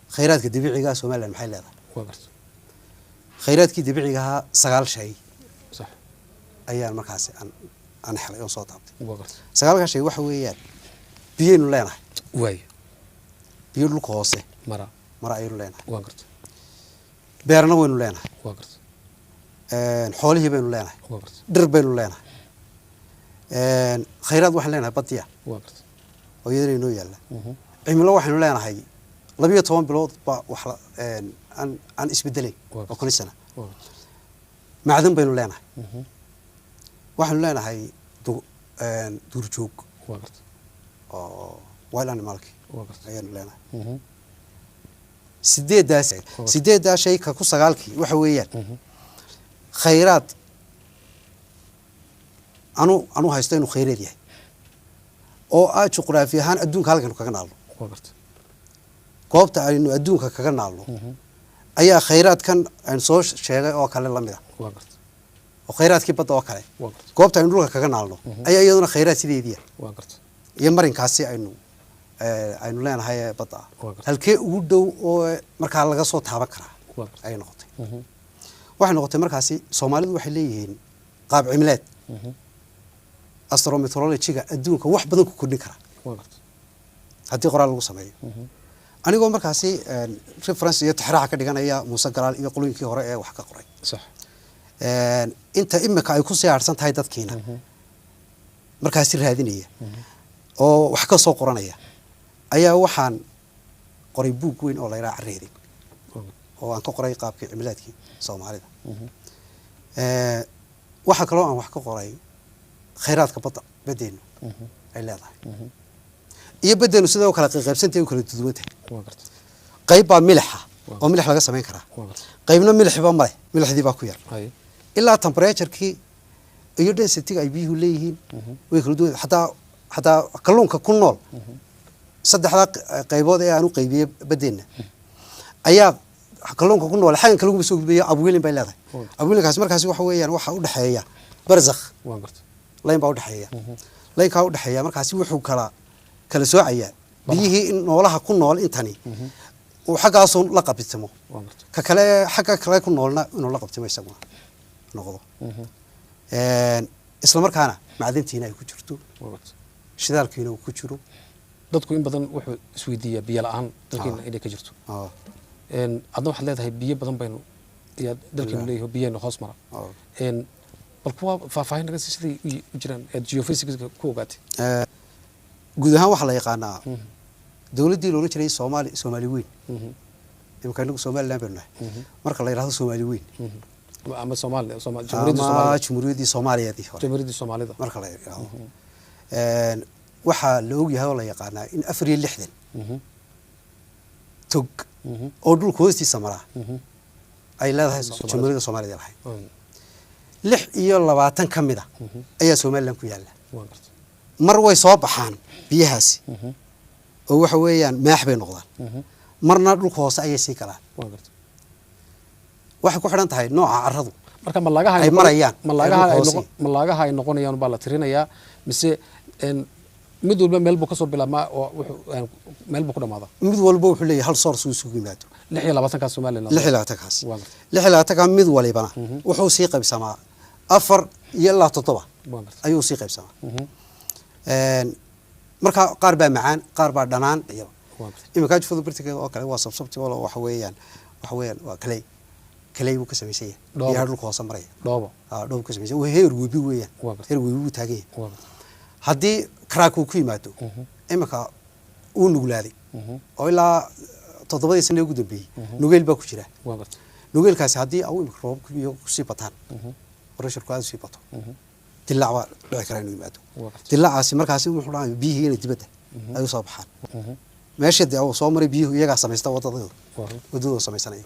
خيرات كدبيعي جا سومال المحل هذا وقرت خيرات كدبيعي جا سجال شيء صح أيام مركز أنا حلا يوم صوت عبد وقرت سجال شيء وحويان بينو لنا واي بيقول لك هوسه مرا يقول لنا وقرت بيرنا وين لنا وقرت حوله بينو لنا وقرت درب بينو لنا خيرات واحد لنا بطيء وقرت ويدري إنه يلا عمله واحد لنا هاي لبيه طبعا بلود وحلا عن اسبدلي وكل سنة معدن بينو لنا واحد لنا هاي دورجوك وقرت ولا أنا مالك وقرت أيان لنا سديد دا شيء كقصة سجالكي وحويان خيرات أنا هايستين وخيرات يعني أو أشقرا في هان أدون كهالك كجنالو وقرت قابت إنه أدون كجنالو أي خيرات كان إنسوش شيء أو كله لمده وقرت وخيرات كي بدو كله وقرت قابت إنه روح كجنالو أي أيضا خيرات سيدي وقرت يمرين كاسي إنه لين هاي بطا وقرت هل كي ودو أو مركز لقى صوت هبكرة وقرت أي نقطة واحد نقطة مركزي سومالي وحليين قاب عملات أسترومترولي شيء أدونك واحد بدون كل نكرة وقرت هدي قرار لو سمعيه أنا أقول مركزي ريفرنس يتحرع كده كان هي مسجل يقولون كي هراء وحكا قري صح أنت إما كأيكون سيارة هاي تذكينا مركزي هذه نية أو وحكا صو قرانية أيه وحن قريبوك وين أو لا يراعي الريدي أو أنك قري قابك عملاتك سومالي وحكا لو أن وحكا قري خيراتك بطأ بدين إلا ذا يبدأ نسده وكلا قيب سنتي وكلا تدوته وقرت قيب ملحة أو ملح لقى سمين كرا قيبنا ملح بمرة ملح دي باكوير أي إلا تمبريتشر كي يودي ستيك أي بيه ليهين ويخلدون حتى كلون ككل نول صدق هذا قيبود أنو قيبية بدينا أيام كلون ككل نول حين كلون بيسوق بيا أبويلين بيلاده أبويلين كاسمر كاسي وحويان وحود حياة برزخ وقرت لين بعود حياة لين كعود حياة مركاسي وحو كلا سواعية بيه إن والله كل نول إنتني وحاجة أصلا لقب بتسمو ككلا حاجة كلا كل نولنا إنه لقب تسمو يسموه نقضه إسلام مركانا معدنتينا يكجرتو شذالك هنا وكجرو dadku in badan wuxuu isweydiiyaa biyo la'aan dalkeena inay ka jirto adna waxaad leedahay biyo badan baynu dalkeenu leeyahay biyana hoos mara bal kuwa faahfaahin naga siday u jiraan geophysics ku ogaatay guud ahaan waxa la yaqaanaa dawladdii loo jiray Soomaali weyn imka inagu Soomaaliland baynu nahay marka la yiraahdo Soomaali weyn ama Jamhuuriyaddii Soomaalida marka la yiraahdo waxa la og yahay oo la yaqaanaa in 4 tog oo dhulka hoostiisa mara ay leedahay Jamhuuriyadda Soomaalida lahayd 26 kamida ayaa Soomaaliland ku yaala mar way soo baxaan biyahaasi oo waxa weeyaan maax bay noqdaan marna dhulka hoose ayay sii galaan waxa ku xidhan tahay nooca carradu marka malaagaha ay noqonayaan baa la tirinayaa mise mid walba meel buu ka soo bilaabmaa oo wuxuu meel buu ku dhamaada mid walba wuxuu leeyahay hal source uu isugu yimaado 26 ka Soomaaliland 26 ka mid walibana wuxuu sii qaybsamaa 4 iyo 7 ayuu sii qaybsamaa marka qaar baa macaan qaar baa dhanaan iyo imika jifadu birtiga oo kale waa sabsabti wala waxa weeyaan waa kale uu ka sameeyay biyaha dhulka hoose maraya dhoobo ka sameeyay heer webi weeyaan heer webi uu taagay haddii karaak uu ku yimaado imika uu nuglaaday oo ilaa 7 sano ugu dambeeyay nugeel baa ku jira nugeelkaasi haddii uu imika roob ku sii bataan warshadku aad sii bato dilaac waa dhici kara inuu yimaado dilaacaasi markaasi wuxuu dhahay biyihii inay dibadda ayuu soo baxaan meeshii uu soo maray biyuhu iyaga sameeysta wadadooda sameeysanaya